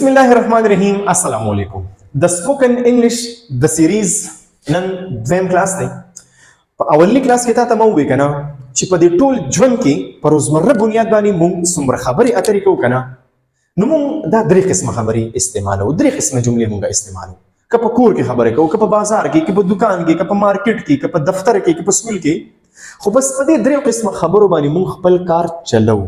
Bismillahirrahmanirrahim. Assalamu alaikum. The spoken English the series نن دویم کلاس دی. په اولنی کلاس کې تاسو مو وکنه چې په دې ټول ژوند کې په روزمره بنیاد باندې موږ څومره خبرې اترې کوو کنه نو موږ دا درې قسمه خبرې استعمالو، درې قسمه جملې موږ استعمالو. که په کور کې خبرې کوو، که په بازار کې، که په دکان کې، که په مارکیټ کې، که په دفتر کې، که په سکول کې، خو بس په دې درې قسمه خبرو باندې موږ خپل کار چلو،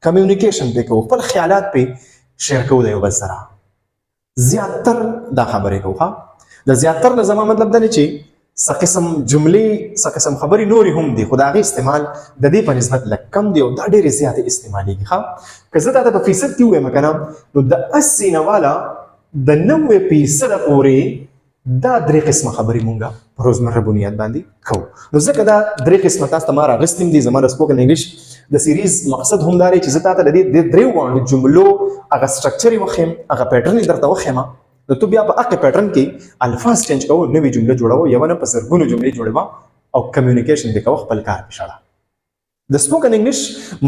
کمیونیکیشن پې کوو، خپل خیالات پې شیر کوو د یو بل سره. زیاتر دا خبرې کوو. ها د زیاتر نه زما مطلب دا نه چې څه قسم جملې څه قسم خبرې نورې هم دي، خو د هغې استعمال د دې په نسبت لږ کم دی او دا ډېرې زیاتې استعمالېږي. ښه که زه تا ته په فیصد کې ووایم که نه نو د 80 نه والا د 90% پورې دا درې قسمه خبرې مونږ په روزمره بنیاد باندې کوو. نو ځکه دا درې قسمه تاسو ته ما راغستې دي. زما د سپوکن انګلیش د سیریز مقصد هم دا دی چې زه تا ته د دې درېو واړو جملو هغه سټرکچر یې وښیم، هغه پیټرن یې درته وښیم، نو ته بیا په هغې پیټرن کې الفاظ چینج کوو، نوې جمله جوړوو، یوه نه په زرګونو جملې جوړوه او کمیونیکیشن دې کوه، خپل کار پې شړه. د سپوکن انګلیش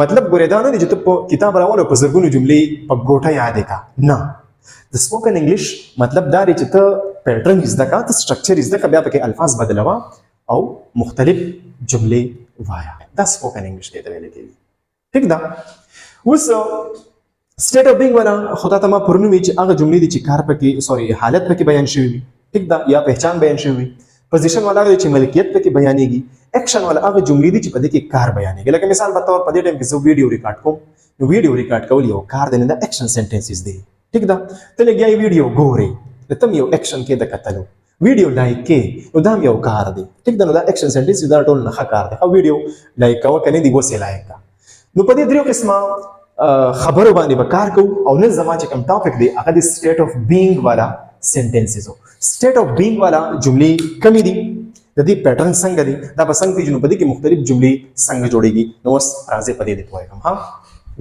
مطلب ګورې دا نه دی چې ته په کتاب راولو په زرګونو جملې په ګوټه یادې کا، نه. د سپوکن انګلیش مطلب دا دی چې ته پیټرن زده کا، ته سټرکچر زده کا، بیا پکې الفاظ بدلوه او مختلف جملې وایه. دا سپوکن انګلیش دی ته ویل کېږي. ٹھیک ده. اوس سټیټ اف بینګ والا خدا ته ما پرونی وی چې هغه جملې دي چې کار پکې حالت پکې بیان شوی وي، ٹھیک ده، یا پہچان بیان شوی وي. پوزیشن والا دی چې ملکیت پکې بیانېږي. ایکشن والا هغه جملې دي چې په دې کې کار بیانېږي. لکه مثال په تور په دې ټایم کې زه ویډیو ریکارډ کوم، نو ویډیو ریکارډ کول یو کار دی، نه د ایکشن سنټنسز دی. ٹھیک ده. ته لګیا ویډیو ګورې، نو تم یو ایکشن کې د کتلو، ویډیو لایک کې، نو دا یو کار دی. ٹھیک ده. نو دا ایکشن سنټنس دا ټول نه ښه کار دی. او ویډیو لایک کوه کنه دی وسه لایک کا. نو په دې درې قسمه خبرو باندې به کار کوو. او نن زما چې کوم ټاپک دی هغه د سټیټ اف بینګ والا سنټنسز. سټیټ اف بینګ والا جملې کمې دي، د دې پیټرن څنګه دی، دا به څنګه پیژنو، په دې کې مختلف جملې څنګه جوړېږي. نو اوس راځئ په دې دې پوهېږم. ها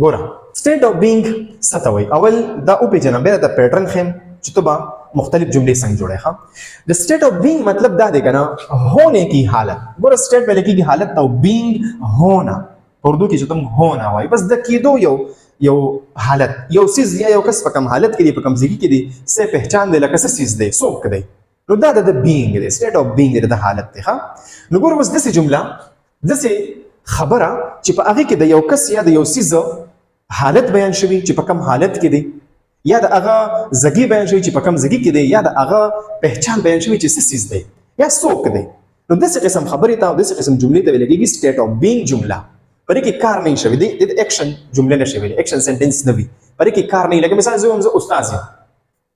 ګوره سټیټ اف بینګ څه ته وایي. اول دا وپېژنم، بیا د پیټرن ښیم چې ته به مختلف جملې څنګه جوړې. ها د سټیټ اف بینګ مطلب دا دی که نه، ہونے کی حالت. ګوره سټیټ ویل کېږي حالت ته، او بینګ ہونا اردو کې چې تم ہونا وایي، بس د کېدو یو حالت، یو څیز یا یو کس په کوم حالت کې دی، په کوم ځای کې دی، څه پہچان دی، لکه څه څیز دی، څوک دی، نو دا د بینګ دی، سټیټ اف بینګ دی، د حالت دی. ښه نو ګوره اوس داسې جمله، داسې خبره چې په هغې کې د یو کس یا د یو څیز حالت بیان شوي چې په کوم حالت کې دی، یا د هغه ځګي بیان شوي چې په کوم ځګي کې دی، یا د هغه پہچان بیان شوي چې څه څیز دی یا څوک دی. نو داسې قسم خبرې ته او داسې قسم جملې ته ویل کېږي سټیټ اف بینګ جمله. پرې کې کار نه شوی دی، د ایکشن جمله نشي ویلې، ایکشن سنټنس نه وي، پرې کې کار نه. لکه مثال زه استاد یم،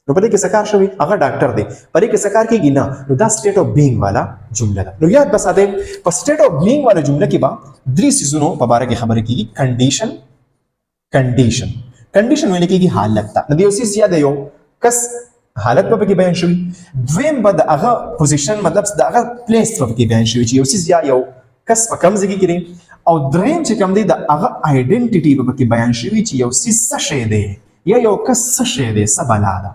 نو پرې کې څه کار شوی، هغه ډاکټر دی، پرې کې څه کار کېږي نه، نو دا سټیټ اف بینګ والا جمله ده. نو یاد بساتئ په سټیټ اف بینګ والا جمله کې به درې څیزونو په باره کې خبرې کېږي. کنډیشن ویل کېږي حالت ته، نو د یو څیز یا د یو کس حالت په کې بیان شوی. دویم به د هغه پوزیشن مطلب د هغه پلیس په کې بیان شوی چې یو څیز یا یو کس په کوم ځای کې دی. او دریم چې کوم دی د هغه آیډنټیټي په کې بیان شوی چې یو څیز څه شی دی یا یو کس څه شی دی، څه بلا ده.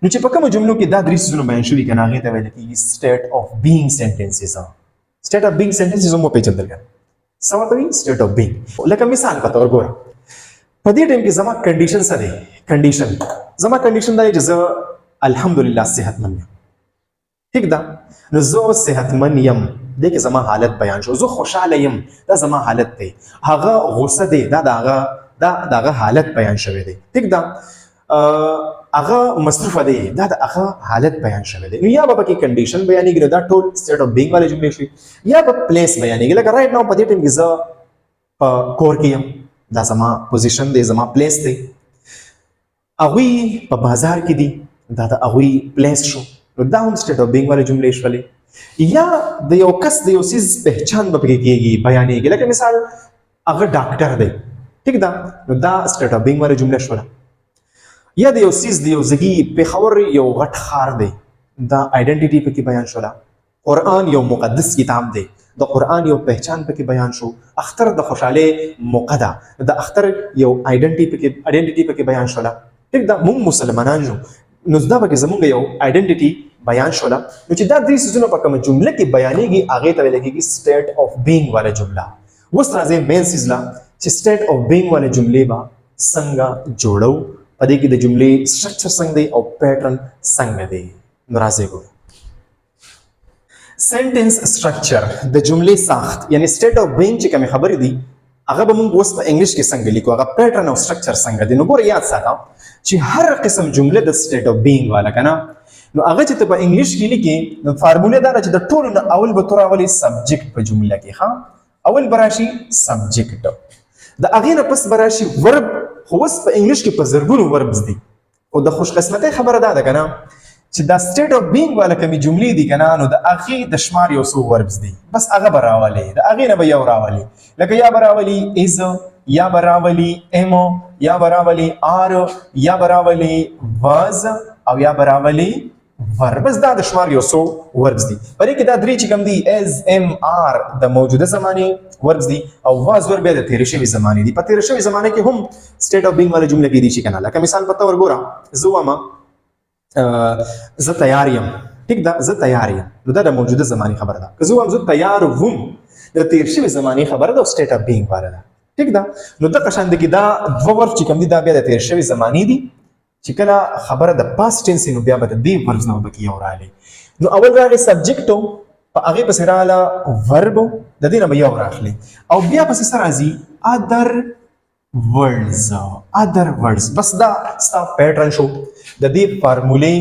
نو چې په کومو جملو کې دا درې څیزونه بیان شوي که نه هغې ته ویل کېږي سټیټ اف بینګ سنټنسز. سټیټ اف بینګ سنټنسز هم وپېژندل که څه ورته وایي سټیټ اف بینګ. لکه مثال په طور ګوره په دې ټایم کې زما کنډیشن څه دی، کنډیشن زما کنډیشن دا دی چې زه الحمدلله صحتمند یم. ٹھیک ده. نو زه صحتمند یم، دې کې زما حالت بیان شو. زه خوشحاله یم، دا زما حالت دی. هغه غصه دی، دا د هغه حالت بیان شوی دی. ٹھیک ده. هغه مصروفه دی، دا د هغه حالت بیان شوی دی. نو یا به پکې کنډیشن بیانېږي، نو دا ټول سټیټ اف بینګ والې جملې شوي. یا به پلیس بیانېږي، لکه رایټ ناو په دې ټایم کې زه په کور کې یم، دا زما پوزیشن دی، زما پلیس دی. هغوی په بازار کې دي، دا د هغوی پلیس شو، نو دا هم سټیټ اف بینګ والې جملې شولې. یا د یو کس د یو څیز پہچان به پکې کېږي، بیانېږي. لکه مثال هغه ډاکټر دی، ٹھیک ده، نو دا سټیټ اف بینګ والې جمله شوله. یا د یو څیز د یو ځګي پېښور یو غټ ښار دی، دا آیډنټیټي پکې بیان شوله. قرآن یو مقدس کتاب دی، د قرآن یو پہچان پکې بیان شو. اختر د خوشحالۍ موقع ده، د اختر یو آیډنټیټي پکې بیان شوله. ٹھیک ده. موږ مسلمانان یو، نو دا پکې زموږ یو آیډنټیټي بیان شوله. نو چې دا درې څیزونه په کومه جمله کې بیانېږي هغې ته ویل کېږي سټیټ اف بینګ والا جمله. اوس راځئ مین څیز له چې سټیټ اف بینګ والا جملې به څنګه جوړو، په دې کې د جملې سټرکچر څنګه دی او پیټرن څنګه دی. نو راځي ګورو سنټنس سټرکچر د جملې ساخت یعنی سټیټ اف بینګ چې کوم خبرې دي هغه به موږ اوس په انګلیش کې څنګه لیکو هغه پیټرن او سټرکچر څنګه دی. نو ګوره یاد ساته چې هر قسم جمله د سټیټ اف بینګ والا کنه نو هغه چې ته په انګلیش کې لیکي نو فارموله دا چې د ټولو نه اول به تور اولي سبجیکټ په جمله کې ها اول براشي سبجیکټ د هغې نه پس براشي ورب خو اوس په انګلیش کې په زرګونو وربز دي او د خوش قسمتۍ خبره دا ده کنه چې دا سټیټ اف بینګ والا کومې جملې دي کنه نو د هغې د شمار یو څو وربز دي بس هغه به راولي د هغې نه به یو راولي لکه یا به راولي از یا به راولي ام یا به راولي آر یا به راولي واز او یا به راولي ور بس دا د شمار یو څو وربز دي په دې کې دا درې چې کوم دي از ام آر د موجوده زمانې وربز دي او واز ور بیا د تېرې شوي زمانې دي په تېره شوي زمانه کې هم سټیټ اف بینګ والا جمله کې دي شي کنه لکه مثال په طور ګوره زه وایم زه تیار یم ټیک ده زه تیار یم نو دا د موجوده زمانې خبره ده که زه وایم زه تیار وم د تېر شوي زمانې خبره ده او سټیټ اف بینګ والا ده ټیک ده نو دغه شان دی کې دا دوه ورب چې کوم دي دا بیا د تېر شوي زمانې دي چې کله خبره د پاست ټینس نو بیا به د دې وربز نه پکې یو راغلی نو اول راغی سبجیکټ په هغې پسې راغله ورب د دې نه به یو راغلی او بیا پسې څه راځي ادر words بس دا ستا پیټرن شو د دې فارمولې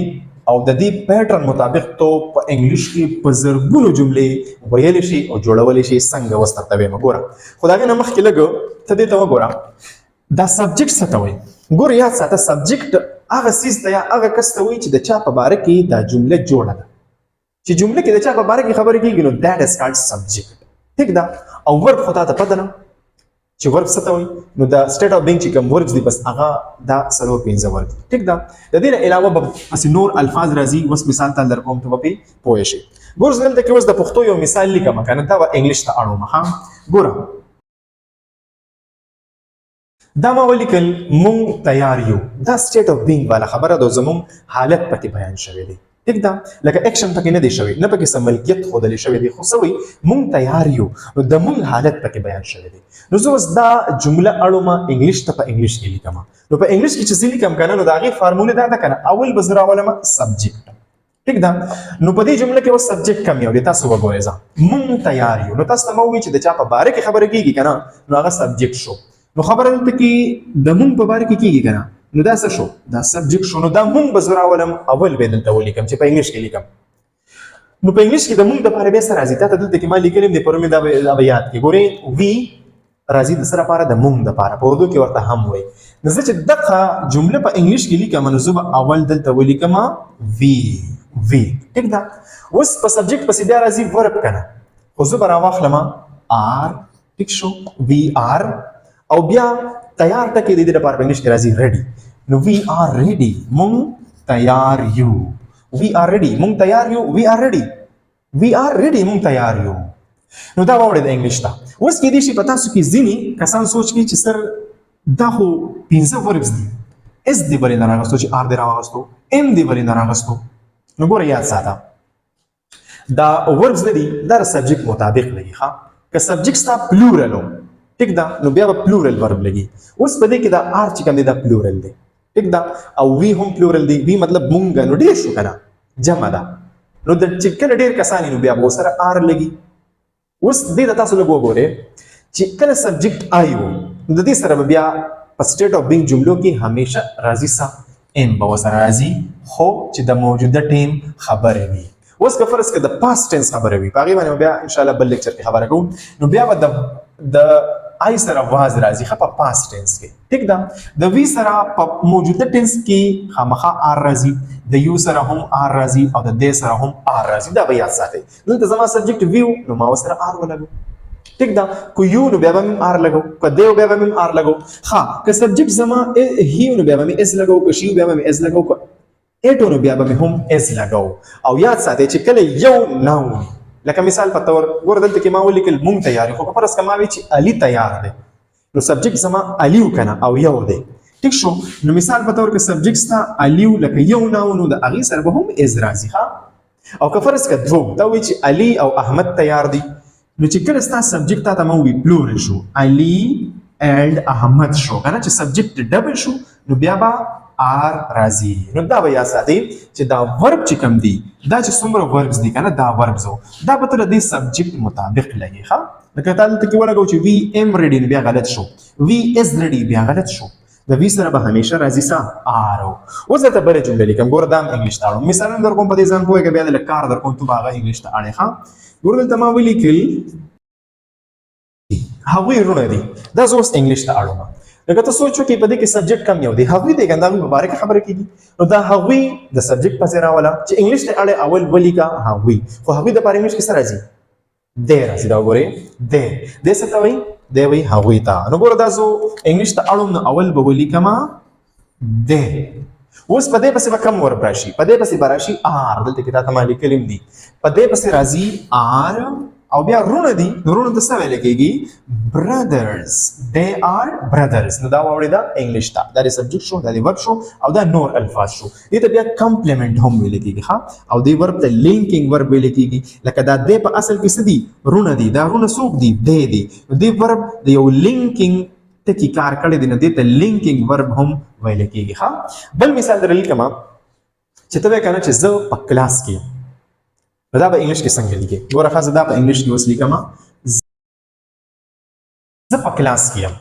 او د دې پیټرن مطابق تو په انګلیش کې په زرګونو جملې ویلی شي او جوړولی شي څنګه اوس درته وایم ګوره خو د هغې نه مخکې لږ ته دې ته وګوره دا سبجیکټ څه ته وایي ګوره یاد ساته سبجیکټ هغه څیز ته یا هغه کس ته وایي چې د چا په باره کې دا جمله جوړه ده چې جمله کې د چا په باره کې خبرې کېږي نو that is called subject ټیک ده او ورب خو تا ته پته نه چې ورب څه ته وایي نو د سټیټ اف بینګ چې کوم وربز دي بس هغه دا څلور پنځه ورب دي ټیک ده د دې نه علاوه به پسې نور الفاظ راځي اوس مثال ته در کوم ته به پرې پوه شئ ګوره زه دلته کې اوس د پښتو یو مثال لیکم که نه دا به انګلیش ته اړوم ها ګوره دا ما ولیکل مونږ تیار یو دا سټیټ اف بینګ والا خبره ده زمونږ حالت پکې بیان شوی دی ټیک ده لکه اکشن پکې نه دی شوی نه پکې څه ملکیت ښودلی شوی دی خو څه وایي مونږ تیار یو نو د مونږ حالت پکې بیان شوی دی نو زه اوس دا جمله اړومه انګلیش ته په انګلیش کې لیکم نو په انګلیش کې چې زه لیکم که نه نو د هغې فارمولې دا ده که نه اول به زه راولم سبجیکټ ټیک ده نو په دې جمله کې اوس سبجیکټ کم یو دی تاسو وګورئ ځه مونږ تیار یو نو تاسو ته ما ووایي چې د چا په باره کې خبره کېږي که نه نو هغه سبجیکټ شو نو خبره دلته کې د مونږ په باره کې کېږي که نه نو دا څه شو دا سبجیکټ شو نو دا مونږ به زه راولم اول به دلته ولیکم چې په انګلیش کې لیکم نو په انګلیش کې د مونږ دپاره بیا څه راځي تا ته دلته کې ما لیکلی یم د پرون مې دا به یاد کړي ګورئ وي راځي د څه لپاره د مونږ دپاره په اردو کې ورته هم وایي نو زه چې دغه جمله په انګلیش کې لیکم نو زه به اول دلته ولیکم وي ټیک ده اوس په سبجیکټ پسې بیا راځي ورب که نه خو زه به راواخلم آر ټیک شو وي آر او بیا تیار ټکی د دې لپاره په انګلیش کې راځي ریډي نو وي آر ریډي مونږ تیار یو وي آر ریډي مونږ تیار یو وي آر ریډي وي آر ریډي مونږ تیار یو نو دا واوړئ د انګلیش ته اوس کېدای شي په تاسو کې ځینې کسان سوچ کوي چې سر دا خو پنځه وربز دي اس دې ولې نه راغستو چې آر دې راغستو ام دې ولې نه راغستو نو ګوره یاد ساته دا وربز نه دي دا د سبجیکټ مطابق لګي ښه که سبجیکټ ستا پلورل و ټیک ده نو بیا به پلورل ورب لګي اوس په دې کې دا آر چې کوم دی دا پلورل دی ټیک ده او وی هم پلورل دی وی مطلب مونږ نو ډېر شو که نه جمع ده نو د چې کله ډېر کسان نو بیا به ورسره آر لګي اوس دې ته تاسو لږ وګورئ چې کله سبجیکټ آی و نو د دې سره به بیا په سټیټ اف بینګ جملو کې همیشه راځي څه ام به ورسره راځي خو چې د موجوده ټیم خبرې وي اوس که فرض که د پاست ټینس خبره وي په هغې باندې بیا انشاءالله بل لیکچر کې خبره کوو نو بیا به د آی سره واز راځي ښه په پاست ټینس کې ټیک ده د وی سره په موجوده ټینس کې خامخا آر راځي د یو سره هم آر راځي او د دې سره هم آر راځي دا به یاد ساتئ دلته زما سبجیکټ ویو نو ما ورسره آر ولګو ټیک ده که یو نو بیا به مې آر لګو که دیو بیا به مې آر لګو ښه که سبجیکټ زما هیو نو بیا به مې اس لګو که شیو بیا به مې اس لګو که ایټو نو بیا به مې هم اس لګو او یاد ساتئ چې کله یو ناون لکه مثال په تور ګوره دلته کې ما ولیکل مونږ تیار یو خو که فرض که ما وایي چې علي تیار دی نو سبجیکټ زما علیو که نه او یو دی ټیک شو نو مثال په طور کې سبجیکټ ستا علیو لکه یو ناون نو د هغې سره به هم از راځي ښه او که فرض که دوم دا وایي چې علي او احمد تیار دی نو چې کله ستا سبجیکټ تا ته ما ووایي پلورل شو علي اینډ احمد شو که نه چې سبجیکټ ډبل شو نو بیا به آر راځي. نو دا به یا ساتي چې دا ورب چې کوم دي دا چې څومره وربز دي کنه دا وربز دا به تر دې سبجیکټ مطابق لګي. ښه لکه تاسو ته کې ولګو چې وی ام ریډینګ بیا غلط شو، وی از ریډي بیا غلط شو. د وی سره به همیشه راځي سا آر. اوس ته بل جمله لیکم ګور دا انګلیش ته اړم مثلا در کوم په دې ځان پوهه کې بیا د کار در کوم ته باغه انګلیش ته اړه. ښه ګور دلته ما ولیکل هغوی رونه دي دا زوس انګلیش ته اړم. لکه تاسو سوچو کې په دې کې سبجیکټ کم یو دی هغوی دې ګنداوی مبارک خبره کیږي. نو دا هغوی د سبجیکټ پسې راولا چې انګلیش ته اړه اول ولیکا هغوی خو هغوی د پاره انګلیش کې سره راځي دې راځي. دا وګورئ دې څه ته وایي دی وایي هغوی ته. نو ګوره دا زه انګلیش ته اړم نو اول به ولیکما دی. اوس په دې پسې به کم ورب راشي په دې پسې به راشي آر. دلته کې تا ته ما لیکلیم دي په دې پسې راځي آر او بیا رونه دي. نو رونه ته څه ویل کېږي brothers they are brothers. نو دا واورئ دا انګلیش ته دا د سبجیکټ شو دا د ورب شو او دا نور الفاظ شو. دې ته بیا کمپلیمنټ هم ویل کېږي. ښه او دې ورب ته لینکینګ ورب ویل کېږي. لکه دا دې په اصل کې څه دي رونه دي دا رونه څوک دي دې دي. نو دې ورب د یو لینکینګ ټکی کار کړی دی نو دې ته لینکینګ ورب هم ویل کېږي. ښه بل مثال در لیکم چې ته وایې کنه چې زه په کلاس کې دا به انګلیش کې څنګه لیکي. ګوره ښه زه دا په انګلیش کې اوس لیکم زه په کلاس کې یم.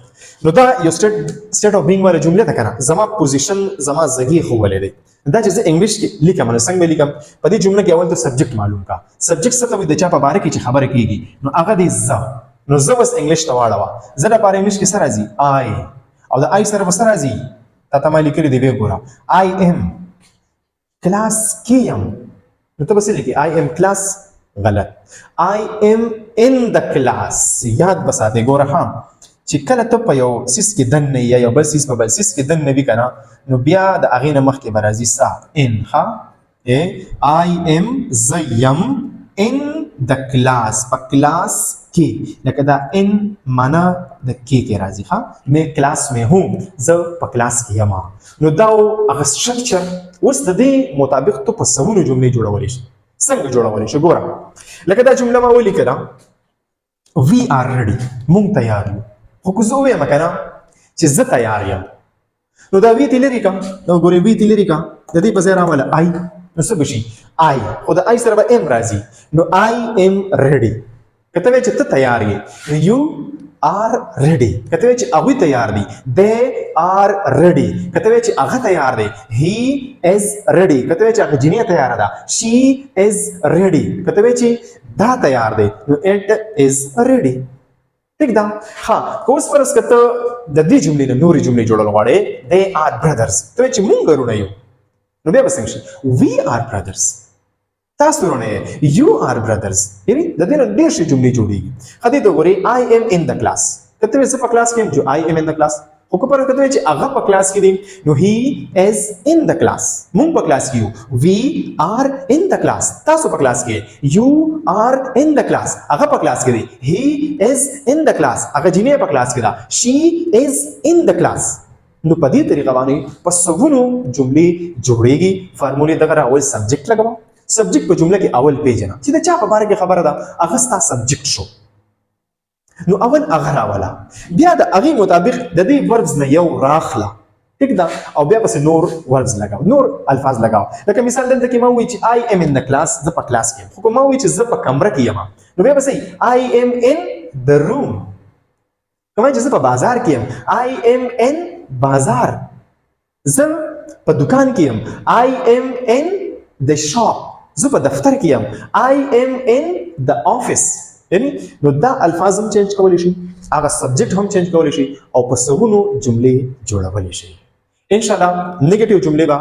نو دا یو سټیټ اف بینګ والا جمله ده کنه زما پوزیشن زما ځای خو ولې دی. دا چې زه انګلیش کې لیکم نو څنګه لیکم په دې جمله کې اول ته سبجیکټ معلوم کا. سبجیکټ څه ته وایي د چا په باره کې چې خبره کیږي نو هغه دی زه. نو زه بس انګلیش ته واړوه زه د پاره انګلیش کې سره راځي آی او د آی سره سره راځي تا ته ما لیکلي دی وی ګوره آی ام کلاس کې یم. نو ته بس لیکي آی ام کلاس غلط آی ام ان د کلاس. یاد بساته ګوره ها چې کله ته په یو سیس کې دن نه یا یو بل سیس په بل سیس کې دن نه وی کنه نو بیا د اغې نه مخکې به راځي سا ان. ها آی ام زیم ان د کلاس په کلاس کې لکه دا ان معنا د کې راځي. ها مې کلاس میں ہوں زه په کلاس کې یم. نو دا هغه سټرکچر اوس د دې مطابق ته په سمونو جملې جوړولی شي. څنګه جوړولی شي ګوره لکه دا جمله ما ولیکله وی آر ریډي مونږ تیار یو. خو که زه ووایم که نه چې زه تیار یم نو دا وی ته لرې کړه. نو ګورې وی ته لرې کړه د دې په ځای راوله آی نو څه به شي آی خو د آی سره به ام راځي. نو آی ام ریډي که ته وایې چې ته تیار یې یو آر ریډي. که ته وایې چې هغوی تیار دي دے آر ریډي. که ته وایې چې هغه تیار دی هی از ریډي. که ته وایې چې هغه جینۍ تیاره ده شي از ریډي. که ته وایې چې دا تیار دی نو اټ از ریډي. ٹھیک ده. ها که اوس فرض که ته د دې جملې نه نورې جملې جوړول غواړې دے آر برادرز ته وایې چې مونږ ورونه یو نو بیا به څنګه شي وی آر برادرز تاسو ورونه یو آر برادرز. یعنی د دې نه ډېر شي جملې جوړېږي. ښه دې ته وګورئ آی ایم ان د کلاس. که ته وایې زه په کلاس کې یم جو آی ایم ان د کلاس. خو که پرته که ته وایې چې هغه په کلاس کې دی نو هی از ان د کلاس. مونږ په کلاس کې یو وی آر ان د کلاس. تاسو په کلاس کې یو آر ان د کلاس. هغه په کلاس کې دی هی از ان د کلاس. هغه جینۍ په کلاس کې ده شي از ان د کلاس. نو په دې طریقه باندې په سوونو جملې جوړېږي. فارمولې دغه اول سبجیکټ لګوه. سبجیکټ په جمله کې اول پیژنه چې د چا په باره کې خبره ده هغه ستا سبجیکټ شو. نو اول هغه راوله بیا د هغې مطابق د دې وربز نه یو راخله. ټیک ده او بیا پسې نور وربز لګاو نور الفاظ لګاو. لکه مثال دلته کې ما ووایي چې آی ایم ان د کلاس زه په کلاس کې یم. خو که ما ووایي چې زه په کمره کې یم نو بیا به صحیح آی ایم ان د روم. که ما چې زه په بازار کې یم آی ایم ان بازار. زه په دکان کې یم آی ایم ان د شاپ. زه په دفتر کې یم آی ایم ان د آفیس. یعنی نو دا الفاظ هم چینج کولی شي هغه سبجیکټ هم چینج کولی شي او په سوونو جملې جوړولی شي. ان شاء الله نیگیټیو جملې به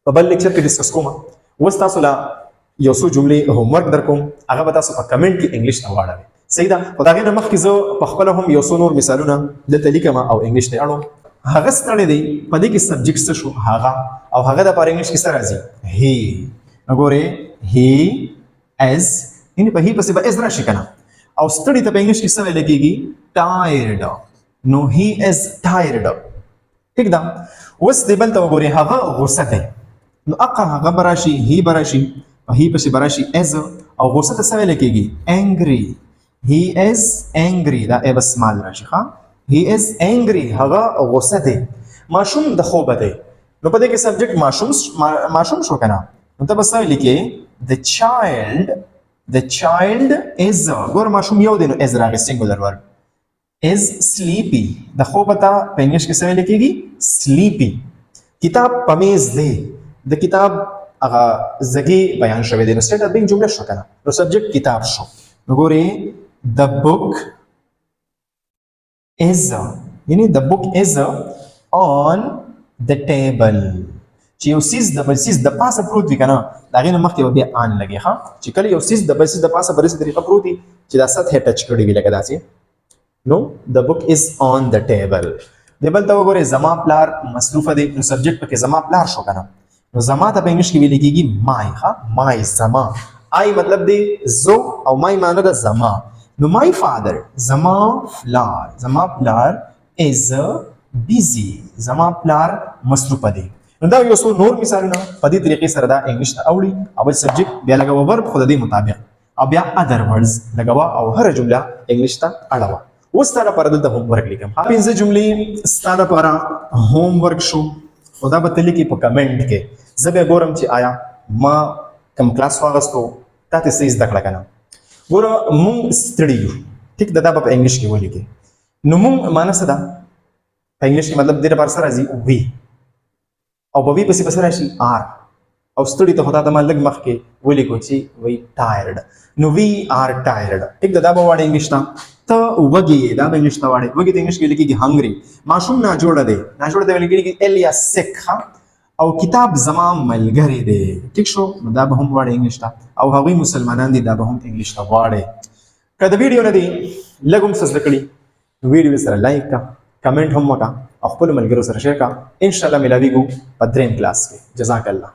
په بل لیکچر کې ډسکس کوم. اوس تاسو لا یو څو جملې هوم ورک در کوم هغه به تاسو په کمنټ کې انګلیش ته واړوئ. صحیح ده. خو د هغې نه مخکې زه په خپله هم یو څو نور مثالونه دلته لیکم او انګلیش ته اړوم. هغه ستړی دی په دې کې سبجیکټ څه شو هغه او هغه دپاره انګلیش کې څه راځي هی. ګورئ هی از یعنې په هی پسې به از راشي که نه او ستړي ته په انګلیش کې څه ویلی کېږي ټایرډ. نو هی از ټایرډ. ټیک ده. اوس دې بل ته وګورئ هغه غوسه دی نو هغه به راشي هی به راشي په هی پسې به راشي از او غوسه ته څه ویلی کېږي انګري. هی از انګري دا ای به سمال راشي. ښه هی از انګري هغه غوسه دی. ماشوم د خوبه دی نو په دې کې سبجیکټ ماشوم شو کنه نو ته بس لیکې the child is ګور ماشوم یو دی نو از راغی سنګولر ورب is sleepy د خوب ته په انګلیش کې څه ویل کېږي sleepy کتاب په میز دی د کتاب هغه زګي بیان شوی دی نو سټیټ بینګ جمله شو کنه نو سبجیکټ کتاب شو نو ګورې the book is یعنی the book is on the table چې یو سیز د بل سیز د پاسه پروت وي کنه دا غي نه مخکې بیا ان لګي ها چې کله یو سیز د بل سیز د پاسه برسه طریقه پروت دي چې دا سطح ټچ کړی وي لکه داسې نو the book is on the table دی بل ته وګورئ زما پلار مصروفه دی نو سبجیکټ پکې زما پلار شو کنه نو زما ته په انګلیش کې ویل کېږي my ها my زما I مطلب دی زو او my معنی ده زما نو my father زما پلار is busy زما پلار مصروفه دی نو دا یو څو نور مثالونه په دې طریقې سره دا انګلیش ته اوړي او سبجیکټ بیا لګو ورب خو د دې مطابق او بیا other words لګوا او هر جمله انګلیش ته اړوا اوس تا لپاره دلته هوم ورک لیکم پنځه جملې ستا لپاره هوم ورک شو خدا به تل کې په کمنټ کې زه به ګورم چې آیا ما کم کلاس واغستو تاسو څه زده کړل کنه ګوره مونږ ستړي یو ټیک دا په انګلیش کې ولیکې نو مونږ معنی څه ده په انګلیش کې مطلب دې لپاره سره راځي وی او په وی پسې راشي آر او ستړي ته خدا ته ما لږ مخ کې ولیکو چې وی ټایرډ نو وی آر ټایرډ ټیک دا به وړ انګلیش ته ته وګي دا به انګلیش ته وړ وګي د انګلیش کې لیکي هنګري ماشوم نه جوړه دی ویل کېږي الیا سیک او کتاب زما ملګری دی ټیک شو دا به هم وړ انګلیش ته او هغوی مسلمانان دي دا به هم انګلیش ته واړي که د ویډیو نه دی لږ هم څه زده کړي ویډیو سره لایک کا کمنټ هم وکړه او خپل ملګرو سره شیر کا ان شاء الله ملاویږو په دریم کلاس کې جزاک الله